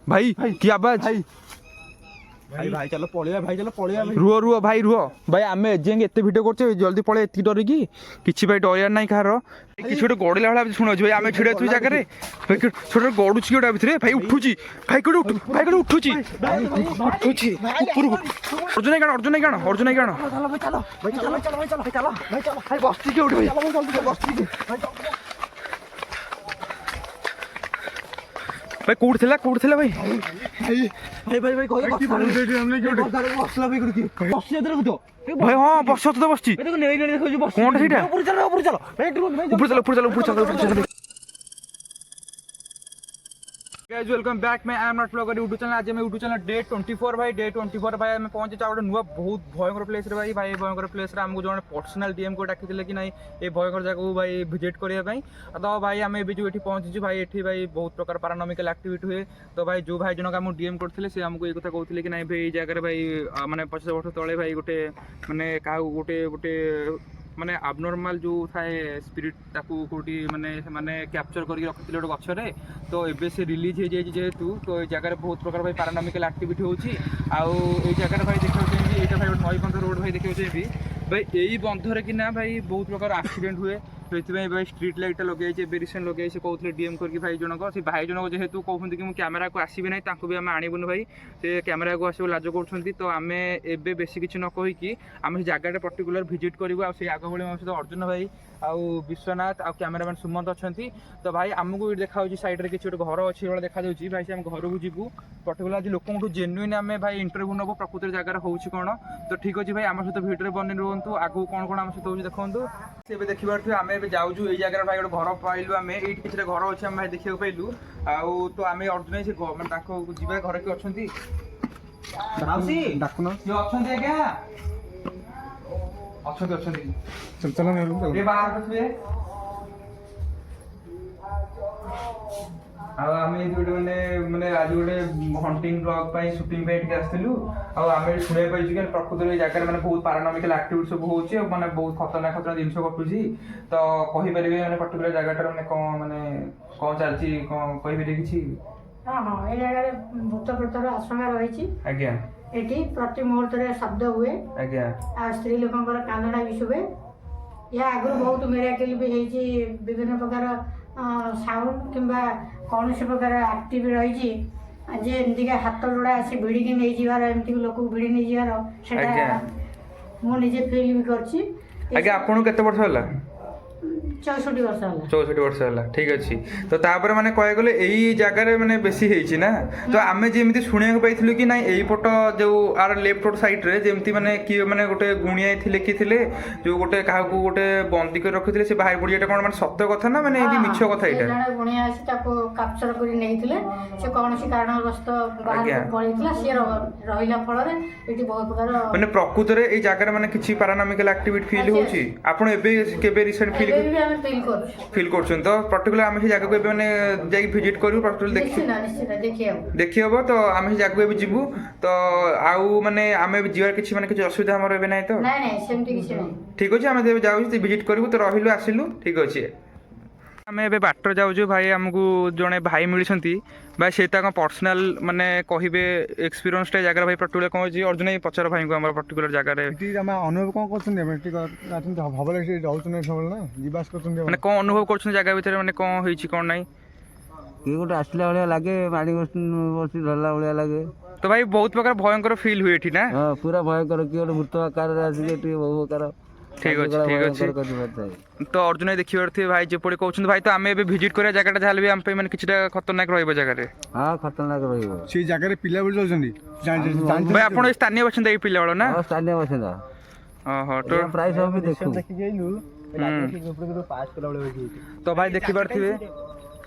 भाई की आवाज भाई भाई चलो पळिया भाई चलो पळिया रुह रुह भाई रुह भाई आम एजेंगे एत भिड कर जल्दी पड़े एति डर कि किसी भाई डर ना कहार किसी गोटे गड़ला भाई शुणु भाई आम भिड़ थी जगह छोटे गड़ुच गोटा भितर भाई उठुची भाई कौटे भाई कौटे उठुची उठुची अर्जुन काण अर्जुन काण अर्जुन काण भाई कौट थी कौट थी भाई भाई भाई हाँ बस तो बस कौन से ऊपर चलो गाइस वेलकम बैक मैं I am not blogger YouTube channel आज मैं यूट्यूब चैनल डे 24 भाई डे 24 भाई मैं पहुंचे गोटे नुआ बहुत भयंकर प्लेस रे भाई भयंकर प्लेस रे हमको जो पर्सनल डीएम को डाकी कि नहीं ये भयंकर जगह भाई विजिट करने तो भाई आम एवं जो पहुंची भाई ये भाई बहुत प्रकार पैरानॉमिकल एक्टिविटी हुए तो भाई जो भाई जनक आमको डीएम करते से आमको ये कथा कहते कि नहीं भाई जगह भाई माने 50 वर्ष तले भाई गोटे माने क्या गोटे गोटे माने आबनॉर्मल जो थाए स्पिरिट ताकू कोटी माने माने कैप्चर करके रखिथिले गोटे गछरे तो एबे से रिलीज हो जाए जेहेतु तो ये जगह बहुत प्रकार भाई पैरानॉमिकल एक्टिविटी होची आउ ए जगह भाई देखियो एटा भाई नई बंध रोड भाई देखियो भाई यही बंधरे कि ना भाई बहुत प्रकार एक्सीडेंट हुए तो ये भाई स्ट्रीट लाइट लगे रिसेंट लगे से कहते डीएम करके भाई जनक से भाई जनक जेहेतु कहते कि मुझे कैमेरा को आसबि ना भी आम आणबुन भाई से कैमेरा को आसो लाज कर तो आम एबे बेसी किसी न कहीकि आम से जगह पर्टिकुलर विजिट करूँ आग भाई मो सहित अर्जुन भाई आउ विश्वनाथ आउ कैमेरामैन सुमंत अच्छा तो भाई आमको देखा सैड्रे किसी गोटे घर अच्छी भाई देखा भाई से आम घर को जीवु पर्टिकुलर आज लोक जेन्युइन आम भाई इंटरव्यू नब प्रकृति जगह होची कौन तो ठीक अच्छे भाई आम सहित भिडियो बन रुहतु आगू कौन कौन आम सहित हो देखते देखिए आम जाऊँ ये जगह भाई गोटे घर पाइलु आम ये किसी घर अच्छे आम भाई देखा पाइलु आउ तो आम अर्जुन से जी घर किए अच्छा डाकुन आज्ञा अच्छा चल चल ये बाहर बसबे आमे माने माने आज गोटे हंटिंग ब्लॉग पाई शूटिंग पे आसलु आमे शुणे पाइछु कि प्रकृति रे जगह माने बहुत पैरानॉमिकल एक्टिविटी सब होची माने बहुत खतरनाक खतरनाक जिंस घटुची तो कहि परिबे माने पर्टिकुलर जगह माने कोन चलची कोन कहि परिबे किछि हाँ हाँ ये जगह भूत प्रेतर आश्रम रही आज्ञा एटी प्रति मुहूर्त शब्द हुए आज्ञा आ स्त्री लोकंकर कांदड़ा भी शुभे या आगु बहुत मिराकल भी होती विभिन्न प्रकार साउंड किंबा कौन से प्रकार एक्टिव रही जे एमती हाथ लोड़ा आसी भिड़िकी नहीं जीवार एमती लोक भिड़ी नहीं जीवार सेटा मु निजे फील भी करछि आज्ञा आपन केते वर्ष होला 64 वर्ष होला 64 वर्ष होला ठीक अछि तो तापर माने कह गले एई जगह रे माने बेसी हेछि ना तो आमे जेमिति सुनिया को पाइथिलु कि नाही एई पट जो आर लेफ्ट रोड साइड रे जेमिति माने कि माने गोटे गुणिया थिले कि थिले जो गोटे काहा को गोटे बंदी कर रखिथिले से बाहर पड़ी एटा कोन माने सत्य कथा ना माने एदी मिछ कथा एटा जने गुणिया आसी ताको कैप्चर करी नेहिथिले से कोनसी कारणवश बाहर पळैथिला से रहिला फल रे एटी बहुत प्रकार माने प्रकृति रे एई जगह रे माने किछि पैरानॉमिकल एक्टिविटी फील होछि आपण एबे केबे रिसेंट फील कर तो पर्टिकुलर आम से जगह को मैंने जाकि विजिट करूँ पर्टिकुलर देखी हम तो आम से जगह भी जीवु तो आउ माने आम जीवार किसी माने किसी असुविधा हमर एबे नै तो ठीक अच्छे आम जाऊँ विजिट करूँ तो रहिलु आसिलु ठीक अच्छे आम ए बाटर जाऊँ भाई आमको जड़े भाई मिली भाई से पर्सनाल माने कहे एक्सपीरियंस जगह भाई पर्टिकुलर कौन अच्छी अर्जुन पचार भाई को पर्टिकुलर जगह अनुभव कौन कर कौन अनुभव कर जगह भितर माने कौन होइछि कौन नहीं ये गोटे आसला भाया लगे पानी बसी धरला भाया लगे तो भाई बहुत प्रकार भयंकर फील हुए एठी ना हाँ पूरा भयंकर किए गोटे भूत आकार आसिके बहु प्रकार ठीक अच्छे तो अर्जुन देखिबार थे भाई जेपड़ी कहउछन भाई तो आमे एबे विजिट करिया जगहटा जाले भी हम पे माने किछटा खतरनाक रहइबो जगह रे हां खतरनाक रहइबो से जगह रे पिला बोल जछंदी भाई आपण स्थानीय बासिंदा ए पिला वाला ना हां स्थानीय बासिंदा हां तो प्राइस हम भी देखु देखि गेलु लागे कि ऊपर के पास कला वाला तो भाई देखिबार थे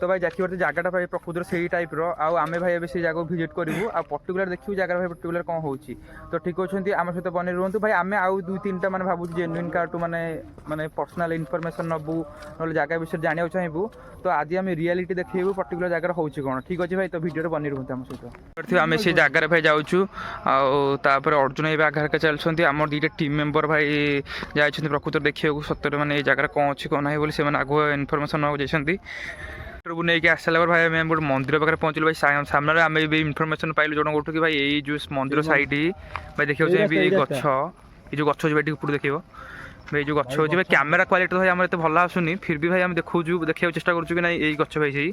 तो भाई देखिए जगहटा भाई प्रकृतिर से टाइप आम भाई ए से जगह विजिट करूँ आ पर्टिकुलर देखिए जगह भाई पर्टिकुलर कौन होची तो ठीक अच्छे आम सहित बनी रुहतु भाई आम आउ 2-3टा मैंने भावुँ जेन्युइन काटू माने माने पर्सनल इनफॉरमेशन नबू ना जगह विषय जाना चाहबू तो आज आम रियलिटी देखू पर्टिकुलर जगह होची कौन ठीक अच्छे भाई तो भिडियो बनी रुहतु आम सहित आम से जगह भाई जाऊँ आपर अर्जुन ये आगे के चलते आम 2टा टीम मेम्बर भाई जाइए प्रकृति देखा सत्य मैंने ये जगह कौन अच्छी कौन ना बोली से आगुआ इनफर्मेशन जाती को नहीं आसाला भाई आम गोटे मंदिर पाखे पहुँचल भाई सामने आम इनफर्मेशन पाइलु जन गोटू कि भाई ये जो मंदिर साइड भाई देखिए चाहिए गछ ये जो गछ भाई ऊपर देख भाई जो गछ होची भाई कैमेरा क्वालिटी तो भाई आम एत भल आसुनी फिर भी भाई आम देखु देखा चेष्टा करूँ कि ना यही गछ भाई सही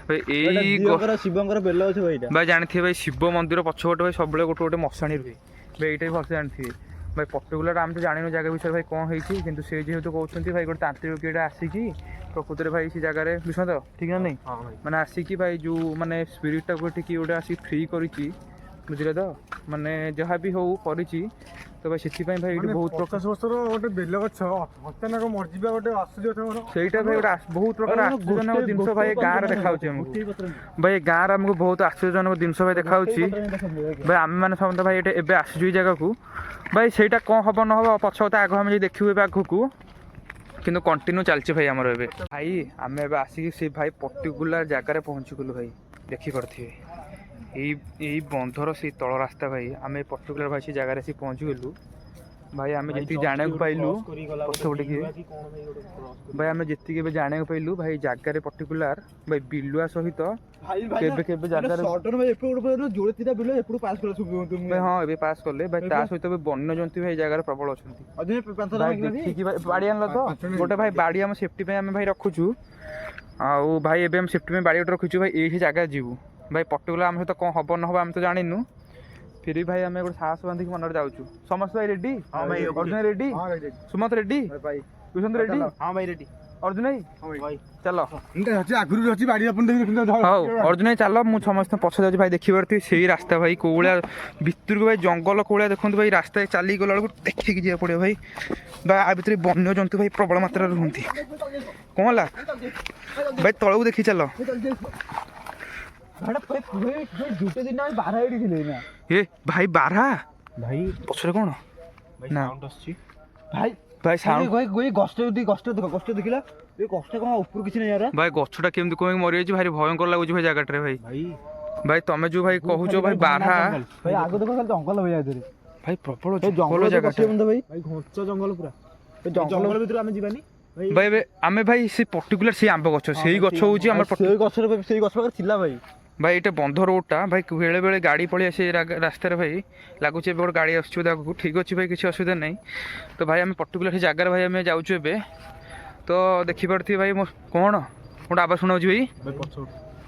भाई शिवंकर बेल अच्छे भाई भाई जानते भाई शिव मंदिर पछपटे भाई सब गोटे गोटे मशाणी रुहे भाई ये भलसे जानते भाई पर्टिकुलर आम तो जानू जगह विषय भाई कौन होती कि से जेहतु कहते भाई गोटे तांत्रिक आसिकी प्रकृति भाई से जगार विश्वास ठीक ना नहीं मैंने आसिकी भाई जो माने स्पिरिटा को गोटे आसिक फ्री करी बुझे तो माने जहाँ भी हो करी तो भाई से भाई ये बहुत 50 वर्षर गोटे बेल गछ अचानक मरजा गोटे आश्चर्य सहीटा भाई गोटे बहुत प्रकार आश्चर्यजनक जिन भाई गाँव में देखा भाई गाँव आमको बहुत आश्चर्यजनक जिन भाई देखा भाई आम मैंने समझते भाई ये आसु जगह को भाई सहीटा कौन हम न हम पछत आग आम देखू आगू किंतु कंटिन्यू चलती भाई आमर ए भाई आम ए आसिक से भाई पर्टिकुलर जगार पहुँचीगलु भाई देखिपे यही बंधर से तल रास्ता भाई आम पर्टिकुलर भाई से जगार आसी पहुँचीगलु भाई आम जी जाना पाइलु पछपटे भाई आम जी जाना पाइलु भाई जगार पर्टिकुलर भाई बिलुआ सहित हाँ ये पास कले भाई ता सहित वन्य जंतु भाई जगार प्रबल अच्छा बाड़ी आनल तो गोटे भाई बाड़ी आम सेफ्टी आम भाई रखुचु आउ भाई एवं सेफ्टी बाड़ी गोटे रखुचु भाई यही जगह जीवु भाई पर्टिकुलर आम सहित कौन हम न हम आम तो जानू फिर भी भाई आम गोटे साहस बांधिक मन जाऊँ समस्त भाई ready Arjun ready Sumant ready Tushant ready हाँ भाई रेडी अर्जुन भाई चलो हाँ अर्जुन चल मुझे समस्त पछ जाऊँ भाई देखी पार्थ से रास्ता भाई कौलिया भितर को भाई जंगल कौलिया देखते भाई रास्ता चली गला बेलू देखिए जा पड़े भाई आ भितर वन्य जंतु भाई प्रबल मात्रा रुहति कौन है भाई तलू देखी चल ये भाई बारहा भाई पछरे कौन ना भाई भाई साउंड भाई गस्ट देखला ये गस्ट कौन ऊपर किसी नहीं यार भाई गछटा केमती कहीं मरी जाइए भाई भयंकर लगुच भाई जगह भाई भाई भाई तुम जो भाई कहूच भाई बारहा भाई आगे देखो खाली जंगल भाई आदरे भाई प्रबल जंगल जगह भाई भाई घंच जंगल पूरा जंगल भीतर आम जीवानी भाई आम भाई से पर्टिकुलर से आंब गछ से गछ होची हमर से गछ पाखर थिला भाई भाई ये बंध रोडटा भाई बेले बेले गाड़ी पड़ी आसे रास्तार भाई लगुच गोटे गाड़ी आसू ठीक अच्छे भाई किसी असुविधा नहीं तो भाई आम पर्टिकुलर से जगार भाई आम जाऊँ ए तो देखिपे भाई कौन गोटे आवाज शुणाऊँ भाई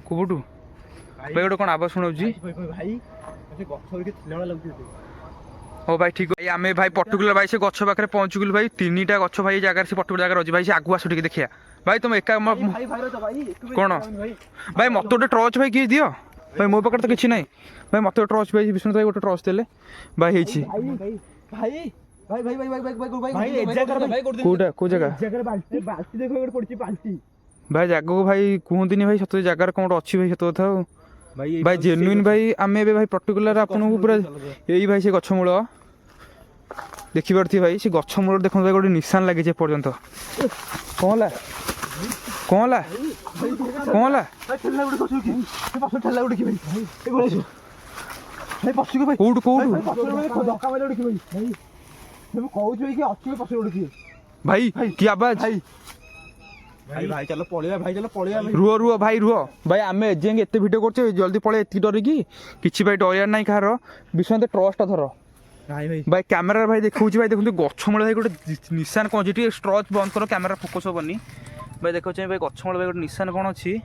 कुबुटू भाई गोटे कौन आवाज शुणाऊँ हो भाई ठीक है आम भाई पर्टिकुलर भाई से गछ पाखे पहुँचगलु भाई 3टा गछ भाई जगह से पर्टिकुलर जगह अच्छी भाई से आगू आसु देखिया भाई तुम एका कौन भाई मत गोटे टर्च भाई किए दियो भाई मो पाखे तो किसी ना भाई मत टर्च भाई विष्णु भाई गोटे टर्च देले भाई कोटा को जगह भाई जगह को भाई कहते भाई सत जगार कौन अच्छी भाई सत कथा भाई जेन्युइन भाई आम ए भाई पर्टिकुलर आपको पूरा यही भाई से गछमूल देखिपे भाई से गछमूल देखो भाई गोटे निशान लगे पर्यंत कौन है कौन है कौन है कौट भाई की आवाज भाई भाई चलो पळिया भाई चलो पळिया रुह रुह भाई आम एजेंगे एत भिड कर जल्दी पड़े एति डरिकी किसी भाई डर ना कहार विश्वास ट्रस्टा धर भाई कैमेरा भाई देखा भाई देखते गछमूल भाई गोटे निशान कौन अच्छी स्ट्रच बंद कर कैमेरा फोकस हेनी भाई देखा भाई गछमूल भाई गोटे निशान कौन अच्छी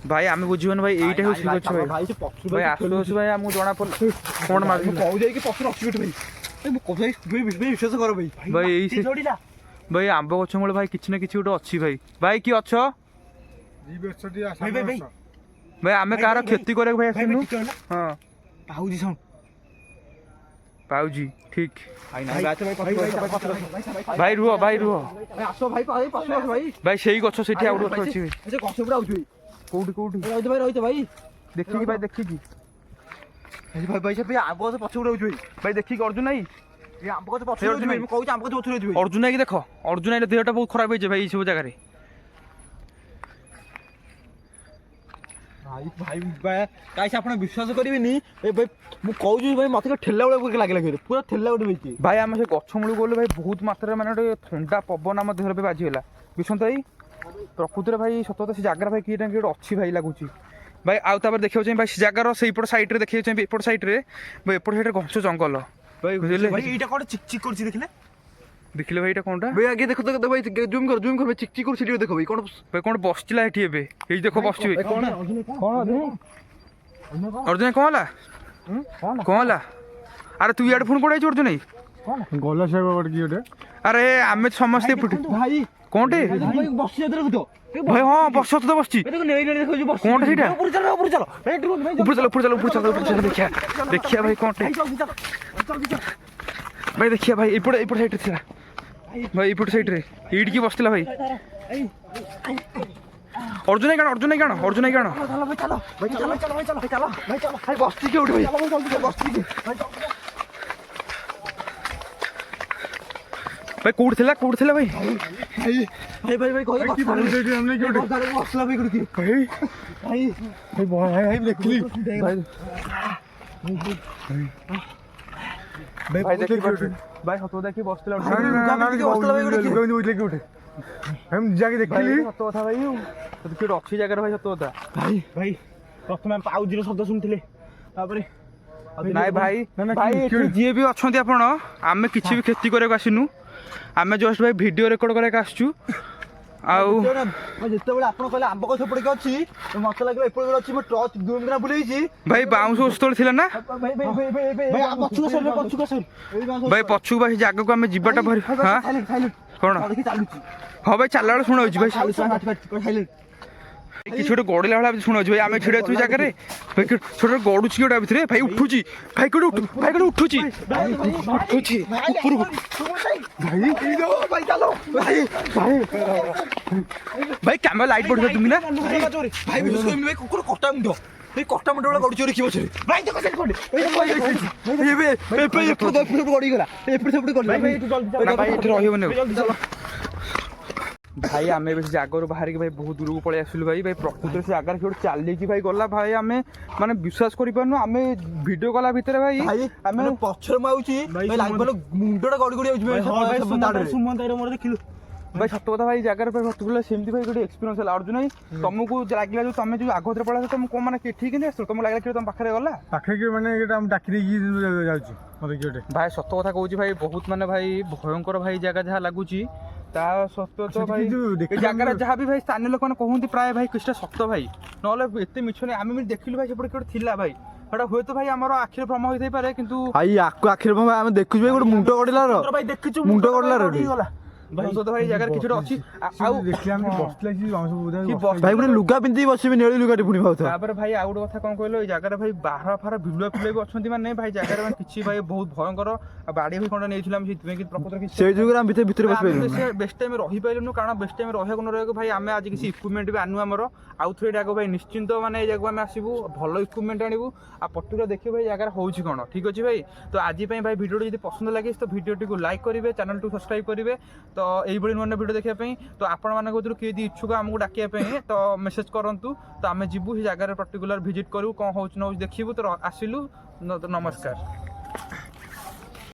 भाई आम बुझे भाई यहीटा हूँ गछ भाई भाई आसु भाई आमको जना पड़े कौन मार विश्वास कर भाई भाई यही भाई आंब गछ मूल भाई किसी ना किसी गोटे अच्छी भाई भाई कि अच्छ भाई आम कार क्षति कर भाई आसनु हाँ पाऊजी ठीक भाई रुह भाई भाई से गछ से अच्छी कौटी कौटी भाई देखिकी भाई देखिकी भाई भाई आंब गछ पछुड़ भाई देखिकी अर्जुन भाई आंब गछ पछुड़ आंब गछ पछुड़ अर्जुन भाई देख अर्जुन भाई देहटा बहुत खराब हो भाई सब जगह भाई भाई कैसे आप विश्वास करेंगे भाई मुझे कहूँ भाई मत ठेला बेले लगे पूरा ठेला गोटे भाई आम से गछ मूल गलु भाई बहुत मात्रा माने थंडा पवन आम देह बाजिगला विश्वंत भाई ପ୍ରକୃତରେ ଭାଇ ସତ କଥା ସେ ଜାଗାରେ ଭାଇ କିଏ ନା କିଏ ଗୋଟେ ଅଛି ଭାଇ ଲାଗୁଛି ଭାଇ। ଆଉ ତାପରେ ଦେଖିବାକୁ ଚାହିଁବି ଭାଇ ସେ ଜାଗାର ସେଇପଟ ସାଇଡ଼୍ରେ ଦେଖିବାକୁ ଚାହିଁବି ଏପଟ ସାଇଡ଼୍ରେ ଭାଇ ଏପଟ ସାଇଡ଼୍ରେ ଘଞ୍ଚ ଜଙ୍ଗଲ ଭାଇ ବୁଝିଲେ ଭାଇ ଏଇଟା କ'ଣ ଚିକ୍ ଚିକ୍ କରୁଛି ଦେଖିଲେ ଦେଖିଲେ ଭାଇ ଏଇଟା କଣଟା ଭାଇ ଆଗେ ଦେଖ ଦେଖ ଭାଇ ଜୁମ୍ କର ଭାଇ ଚିକ୍ ଚିକ୍ କରୁଛି ଦେଖ ଭାଇ କ'ଣ ଭାଇ କ'ଣ ବସିଥିଲା ଏଠି ଏବେ ଏଇ ଦେଖ ବସିଛି ଭାଇ କ'ଣ ଅର୍ଜୁନ କ'ଣ ହେଲା କ'ଣ ହେଲା ଆରେ ତୁ ଇଆଡ଼େ ଫୋନ୍ କୋଉଠି ଆଇଛୁ ଅର୍ଜୁନ ଗଲା ସାହେବ ଗୋଟେ କିଏ ଗୋଟେ ଆରେ ଆମେ ସମସ୍ତେ ଏପଟେ ଭାଇ କ'ଣଟେ ବସି ଯାତ୍ରା ତ ଭାଇ ହଁ ବସ ତ ବସିଛି କ'ଣଟା ସେଇଟା ଉପରୁ ଚାଲ ଉପର ଚାଲ ଦେଖିବା ଦେଖିବା ଭାଇ କ'ଣଟେ ଭାଇ ଦେଖିବା ଭାଇ ଏପଟେ ଏପଟ ସାଇଡ଼୍ରେ ଥିଲା ଭାଇ ଏପଟ ସାଇଡ଼୍ରେ ଏଇଠିକି ବସିଥିଲା ଭାଇ ଅର୍ଜୁନ କାଣ ଅର୍ଜୁନ କାଣ ବସିଛି କେଉଁଠି ଭାଇ ବସିଛି ଭାଇ କୋଉଠି ଥିଲା ଭାଇ ଭାଇ ଭାଇ ଭାଇ କହି ବସିଲା ଭାଇ କରୁଛି ଭାଇ ଦେଖିଲି ଭାଇ ଦେଖି ଭାଇ ସତ ଦେଖି ବସିଥିଲା ଦେଖିଲି ସତ କଥା ଭାଇ କିଏ ଅଛି ଜାଗାରେ ଭାଇ ସତ କଥା ଭାଇ ଭାଇ ପ୍ରଥମେ ପାଉଜିର ଶବ୍ଦ ଶୁଣିଥିଲେ ତାପରେ ନାଇଁ ଭାଇ ଭାଇ ଏଠି ଯିଏ ବି ଅଛନ୍ତି ଆପଣ ଆମେ କିଛି ବି କ୍ଷତି କରିବାକୁ ଆସିନୁ ଆମେ ଜଷ୍ଟ ଭାଇ ଭିଡ଼ିଓ ରେକର୍ଡ କରିବାକୁ ଆସିଛୁ ଆଉ ଯେତେବେଳେ ଆପଣ କହିଲେ ଆମ୍ବ ଗଛ ପଡ଼ିକି ଅଛି ମତେ ଲାଗିଲା ଏପଟେ ଗୋଟେ ଅଛି ମୁଁ ଟର୍ଚ୍ଚ ଦୁମ୍ କିନା ବୁଲେଇଛି ଭାଇ ବାଉଁଶ ତଳେ ଥିଲା ନା ଭାଇ ପଛକୁ ଭାଇ ଜାଗାକୁ ଆମେ ଯିବାଟା ଭାରି ହଁ କ'ଣ ହଁ ଭାଇ ଚାଲିଲା ବେଳେ ଶୁଣାଉଛି ଭାଇ କିଛି ଗୋଟେ ଗଡ଼ିଲା ଭଳିଆ ଶୁଣାଉଛି ଭାଇ ଆମେ ଛିଡ଼ା ହେଇଛୁ ଜାଗାରେ ଭାଇ ଛୋଟ ଗଡ଼ୁଛି ଗୋଟେ ଭିତରେ ଭାଇ ଉଠୁଛି ଭାଇ କୋଉଠି ଉଠୁଛି ଉପରକୁ ଭାଇ କ୍ୟାମେରା ଲାଇଟ୍ ପଡ଼ିବ তুমি ନା ଭାଇ କଟା ମୁଣ୍ଡ এই কটা মুন্ড বলে গড়ি চোরি কি বছরে ভাই দেখো সেট কোডে এই গড়ি গলা এপড়ে সেপড়ে গড়ি ভাই একটু জলদি না ভাই এଠି ରହିବନି ভাই ଆମେ ଏବେ ସେ ଜାଗାରୁ ବାହାରିକି ଭାଇ ବହୁତ ଦୂରକୁ ପଳେଇ ଆସିଲୁ ଭାଇ ପ୍ରକୃତରେ ସେ ଜାଗାରେ କିଏ ଚାଲିକି ଭାଇ ଗଲା ଭାଇ ଆମେ ମାନେ ବିଶ୍ୱାସ କରିପାରୁନୁ ଆମେ ଭିଡ଼ିଓ କଲା ଭିତରେ ଭାଇ ଆମେ ପଛରେ ମାଉଚି ଭାଇ ଲାଗିବ ମୁଣ୍ଡଟା ଗଡି ଗଡି ଯାଉଛି ଭାଇ ସୁମନ୍ତ ଭାଇର ମୋର ଦେଖିଲୁ ଭାଇ ସତ କଥା ଭାଇ ଜାଗାରେ ଭାଇ ପର୍ଟିକୁଲାର ସେମିତି ଭାଇ ଗୋଟେ ଏକ୍ସପିରିଏନ୍ସ ହେଲା ଅର୍ଜୁନ ଭାଇ ତମକୁ ଲାଗିଲା ଯୋଉ ତମେ ଯୋଉ ଆଗରେ ପଳେଇଲା ତମକୁ ମାନେ ଠିକ କେମିତି ଆସିଲ ତମକୁ ଲାଗିଲା କି ତମ ପାଖରେ ଗଲା ପାଖରେ ମାନେ ଏଇଟା ଆମେ ଡାକି ଦେଇକି ଯାଉଛି ମତେ କିଏ ଗୋଟେ ଭାଇ ସତ କଥା କହୁଛି ଭାଇ ବହୁତ ମାନେ ଭାଇ ଭୟଙ୍କର ଭାଇ ଜାଗା ଯାହା ଲାଗୁଛି ତା ସତ୍ତ୍ୱ ତ ଭାଇ ଏ ଜାଗାରେ ଯାହା ବି ଭାଇ ସ୍ଥାନୀୟ ଲୋକମାନେ କହନ୍ତି ପ୍ରାୟ ଭାଇ କିଛିଟା ସତ ଭାଇ ନହେଲେ ଏତେ ମିଛ ନାହିଁ ଆମେ ବି ଦେଖିଲୁ ଭାଇ ସେପଟେ କିଏ ଥିଲା ଭାଇ ସେଟା ହୁଏତ ଭାଇ ଆମର ଆଖିରେ ଭ୍ରମ ହୋଇଥାଇପାରେ କିନ୍ତୁ ଭାଇ ଆଖିରେ ଭ୍ରମ ଆମେ ଦେଖୁଛୁ ଭାଇ ଗୋଟେ ମୁଣ୍ଡ ଗଡ଼ିଲାର ଭାଇ ଦେଖିଛୁ ମୁଣ୍ଡ ଗଡ଼ିଲାର ଭାଇ ସତ ଭାଇ ଜାଗାରେ କିଛି ଅଛି ଆଉ ଭାଇ ଗୋଟେ ଲୁଗା ପିନ୍ଧିକି ବସିବି ନେଳି ଲୁଗାଟି ପୁଣି ଭାବୁଥା ତାପରେ ଭାଇ ଆଉ ଗୋଟେ କଥା କଣ କହିଲ ଏଇ ଜାଗାରେ ଭାଇ ବାହାର ଫାର ବିଲୁଆ ଫିଲୁଆ ବି ଅଛନ୍ତି ମାନେ ଭାଇ ଜାଗାରେ ମାନେ କିଛି ଭାଇ ବହୁତ ଭୟଙ୍କର ଆଉ ବାଡ଼ି ବି ଖଣ୍ଡ ନେଇଥିଲୁ ଆମେ ସେଥିପାଇଁ କିନ୍ତୁ ପ୍ରକୃତରେ କିଛି ସେଇ ଯୁଗରେ ଆମେ ଭିତରେ ବସି ପାରିଲୁନି ବେଷ୍ଟ ଟାଇମ୍ ରହିପାରିଲୁନୁ କାରଣ ବେଷ୍ଟ ଟାଇମ୍ ରହିବାକୁ ନ ରହିବାକୁ ଭାଇ ଆମେ ଆଜି କିଛି ଇକ୍ୱିପମେଣ୍ଟ ବି ଆଣୁ ଆମର ଆଉ ଥରେ ଜାଗାକୁ ଭାଇ ନିଶ୍ଚିନ୍ତ ମାନେ ଏଇ ଜାଗାକୁ ଆମେ ଆସିବୁ ଭଲ ଇକ୍ୱିପମେଣ୍ଟ ଆଣିବୁ ଆଉ ପର୍ଟିକୁଲାର ଦେଖିବୁ ଭାଇ ଜାଗାରେ ହେଉଛି କ'ଣ ଠିକ୍ ଅଛି ଭାଇ ତ ଆଜି ପାଇଁ ଭାଇ ଭିଡ଼ିଓଟି ଯଦି ପସନ୍ଦ ଲାଗିଛି ତ ଭିଡ଼ିଓଟିକୁ ଲାଇକ୍ କରିବେ ଚ୍ୟାନେଲକୁ ସବସ୍କ୍ରାଇବ୍ କରିବେ ତ এইଭଳି ନୂଆ ନୂଆ ଭିଡ଼ିଓ ଦେଖିବା ପାଇଁ ତ ଆପଣମାନଙ୍କ ଭିତରୁ କିଏ ଯଦି ଇଚ୍ଛୁକ ଆମକୁ ଡାକିବା ପାଇଁ ତ ମେସେଜ୍ କରନ୍ତୁ ତ ଆମେ ଯିବୁ ସେ ଜାଗାରେ ପର୍ଟିକୁଲାର ଭିଜିଟ୍ କରିବୁ କ'ଣ ହେଉଛି ନ ହେଉଛି ଦେଖିବୁ ତ ଆସିଲୁ ନମସ୍କାର।